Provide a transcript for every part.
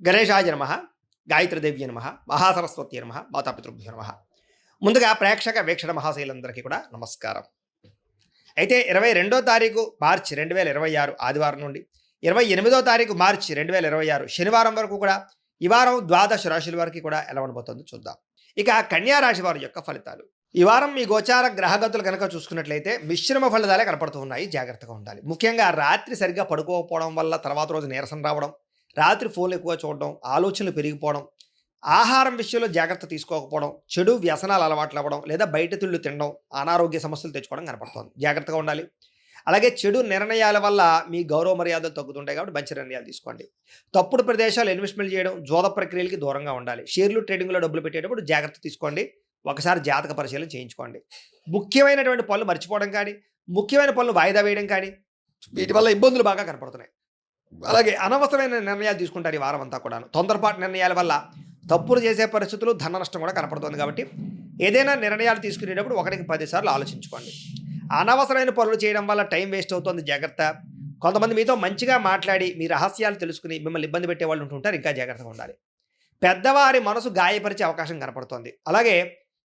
గణేశాయ నమః, గాయత్రీదేవ్యై నమః, మహాసరస్వత్యై నమః, మాతాపితృభ్యో నమః. ముందుగా ప్రేక్షక వీక్షణ మహాశైలందరికీ కూడా నమస్కారం. అయితే 22వ తారీఖు మార్చి 2026 ఆదివారం నుండి 28వ తారీఖు మార్చి 2026 శనివారం వరకు కూడా ఈ వారం ద్వాదశ రాశుల వారికి కూడా ఎలా ఉండబోతుందో చూద్దాం. ఇక కన్యా రాశి వారి యొక్క ఫలితాలు. ఈ వారం మీ గోచార గ్రహగతులు కనుక చూసుకున్నట్లయితే మిశ్రమ ఫలితాలే కనపడుతూ ఉన్నాయి. జాగ్రత్తగా ఉండాలి. ముఖ్యంగా రాత్రి సరిగ్గా పడుకోకపోవడం వల్ల తర్వాత రోజు నీరసం రావడం, రాత్రి ఫోన్లు ఎక్కువ చూడడం, ఆలోచనలు పెరిగిపోవడం, ఆహారం విషయంలో జాగ్రత్త తీసుకోకపోవడం, చెడు వ్యసనాలు అలవాట్లు అవ్వడం, లేదా బయట తిళ్ళు తినడం, అనారోగ్య సమస్యలు తెచ్చుకోవడం కనపడుతుంది. జాగ్రత్తగా ఉండాలి. అలాగే చెడు నిర్ణయాల వల్ల మీ గౌరవ మర్యాదలు తగ్గుతుంటాయి కాబట్టి మంచి నిర్ణయాలు తీసుకోండి. తప్పుడు ప్రదేశాలు ఇన్వెస్ట్మెంట్ చేయడం, జోద ప్రక్రియలకి దూరంగా ఉండాలి. షేర్లు ట్రేడింగ్లో డబ్బులు పెట్టేటప్పుడు జాగ్రత్త తీసుకోండి. ఒకసారి జాతక పరిశీలన చేయించుకోండి. ముఖ్యమైనటువంటి పనులు మర్చిపోవడం కానీ, ముఖ్యమైన పనులు వాయిదా వేయడం కానీ, వీటి వల్ల ఇబ్బందులు బాగా కనపడుతున్నాయి. అలాగే అనవసరమైన నిర్ణయాలు తీసుకుంటారు ఈ వారం అంతా కూడాను. తొందరపాటు నిర్ణయాల వల్ల తప్పులు చేసే పరిస్థితులు, ధన నష్టం కూడా కనపడుతుంది. కాబట్టి ఏదైనా నిర్ణయాలు తీసుకునేటప్పుడు 1కి 10 సార్లు ఆలోచించుకోండి. అనవసరమైన పనులు చేయడం వల్ల టైం వేస్ట్ అవుతుంది. జాగ్రత్త. కొంతమంది మీతో మంచిగా మాట్లాడి మీ రహస్యాలు తెలుసుకుని మిమ్మల్ని ఇబ్బంది పెట్టే వాళ్ళు ఉంటుంటారు. ఇంకా జాగ్రత్తగా ఉండాలి. పెద్దవారి మనసు గాయపరిచే అవకాశం కనపడుతోంది. అలాగే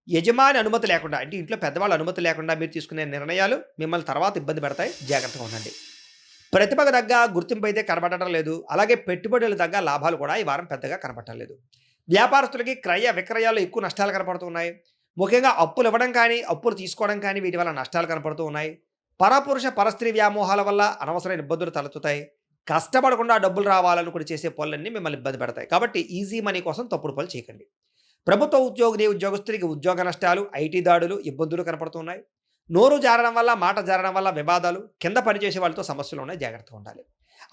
యజమాని అనుమతి లేకుండా, అంటే ఇంట్లో పెద్దవాళ్ళ అనుమతి లేకుండా మీరు తీసుకునే నిర్ణయాలు మిమ్మల్ని తర్వాత ఇబ్బంది పెడతాయి. జాగ్రత్తగా ఉండండి. ప్రతిభకు తగ్గ గుర్తింపు అయితే కనబడటం లేదు. అలాగే పెట్టుబడులు తగ్గ లాభాలు కూడా ఈ వారం పెద్దగా కనపడటం లేదు. వ్యాపారస్తులకి క్రయ విక్రయాల్లో ఎక్కువ నష్టాలు కనపడుతున్నాయి. ముఖ్యంగా అప్పులు ఇవ్వడం కానీ, అప్పులు తీసుకోవడం కానీ వీటి వల్ల నష్టాలు కనపడుతూ ఉన్నాయి. పరపురుష పరస్త్రీ వ్యామోహాల వల్ల అనవసరమైన ఇబ్బందులు తలెత్తుతాయి. కష్టపడకుండా డబ్బులు రావాలనుకుని చేసే పనులన్నీ మిమ్మల్ని ఇబ్బంది పెడతాయి. కాబట్టి ఈజీ మనీ కోసం తప్పుడు పనులు చేయకండి. ప్రభుత్వ ఉద్యోగస్తులకి ఉద్యోగ నష్టాలు, ఐటీ దాడులు, ఇబ్బందులు కనపడుతున్నాయి. నోరు జారడం వల్ల, మాట జారడం వల్ల వివాదాలు, కింద పనిచేసే వాళ్ళతో సమస్యలు ఉన్నాయి. జాగ్రత్తగా ఉండాలి.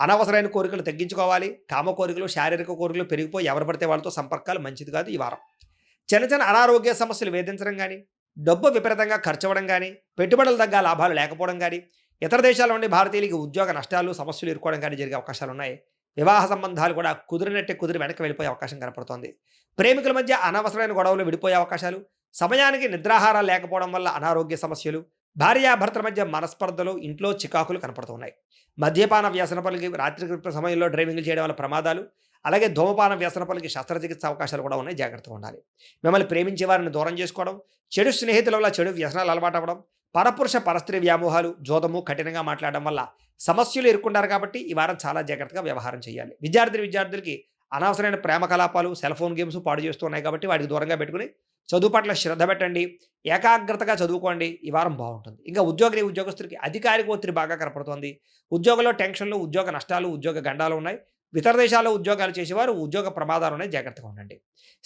అనవసరమైన కోరికలు తగ్గించుకోవాలి. కామ కోరికలు, శారీరక కోరికలు పెరిగిపోయి ఎవరు పడితే వాళ్ళతో సంపర్కాలు మంచిది కాదు. ఈ వారం చిన్న చిన్న అనారోగ్య సమస్యలు వేధించడం కానీ, డబ్బు విపరీతంగా ఖర్చు అవ్వడం కానీ, పెట్టుబడులు తగ్గ లాభాలు లేకపోవడం కానీ, ఇతర దేశాల నుండి భారతీయులకి ఉద్యోగ నష్టాలు, సమస్యలు ఎదుర్కోవడం కానీ జరిగే అవకాశాలు ఉన్నాయి. వివాహ సంబంధాలు కూడా కుదిరి వెనక్కి వెళ్ళిపోయే అవకాశం కనపడుతోంది. ప్రేమికుల మధ్య అనవసరమైన గొడవలు విడిపోయే అవకాశాలు, సమయానికి నిద్రాహారాలు లేకపోవడం వల్ల అనారోగ్య సమస్యలు, భార్యాభర్తల మధ్య మనస్పర్ధలు, ఇంట్లో చికాకులు కనపడుతున్నాయి. మద్యపాన వ్యసన పనులకి, రాత్రి సమయంలో డ్రైవింగ్లు చేయడం వల్ల ప్రమాదాలు, అలాగే ధూమపాన వ్యసన పనులకి శస్త్రచికిత్స అవకాశాలు కూడా ఉన్నాయి. జాగ్రత్తగా ఉండాలి. మిమ్మల్ని ప్రేమించే వారిని దూరం చేసుకోవడం, చెడు స్నేహితుల వల్ల చెడు వ్యసనాలు అలవాటు అవ్వడం, పరపురుష పరస్త్రీ వ్యామోహాలు, జోదము, కఠినంగా మాట్లాడడం వల్ల సమస్యలు ఎదుర్కొంటారు. కాబట్టి ఈ వారం చాలా జాగ్రత్తగా వ్యవహారం చేయాలి. విద్యార్థులకి అనవసరమైన ప్రేమ కలాపాలు, సెల్ ఫోన్ గేమ్స్ పాడు చేస్తున్నాయి. కాబట్టి వాటికి దూరంగా పెట్టుకుని చదువు పట్ల శ్రద్ధ పెట్టండి. ఏకాగ్రతగా చదువుకోండి. ఈ వారం బాగుంటుంది. ఇంకా ఉద్యోగస్తులకి అధికారిక ఒత్తిడి బాగా కనపడుతోంది. ఉద్యోగంలో టెన్షన్లు, ఉద్యోగ నష్టాలు, ఉద్యోగ గండాలు ఉన్నాయి. ఇతర దేశాల్లో ఉద్యోగాలు చేసేవారు ఉద్యోగ ప్రమాదాలు ఉన్నాయి. జాగ్రత్తగా ఉండండి.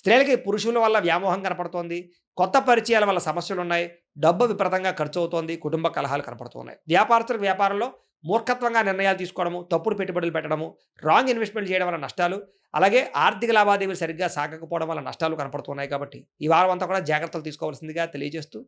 స్త్రీలకి పురుషుల వల్ల వ్యామోహం కనపడుతోంది. కొత్త పరిచయాల వల్ల సమస్యలు ఉన్నాయి. డబ్బు విపరీతంగా ఖర్చు అవుతోంది. కుటుంబ కలహాలు కనపడుతున్నాయి. వ్యాపారస్తులకు వ్యాపారంలో మూర్ఖత్వంగా నిర్ణయాలు తీసుకోవడము, తప్పుడు పెట్టుబడులు పెట్టడము, రాంగ్ ఇన్వెస్ట్మెంట్ చేయడం వల్ల నష్టాలు, అలాగే ఆర్థిక లావాదేవీలు సరిగ్గా సాగకపోవడం వల్ల నష్టాలు కనపడుతున్నాయి. కాబట్టి ఈ వారం అంతా కూడా జాగ్రత్తలు తీసుకోవాల్సిందిగా తెలియజేస్తూ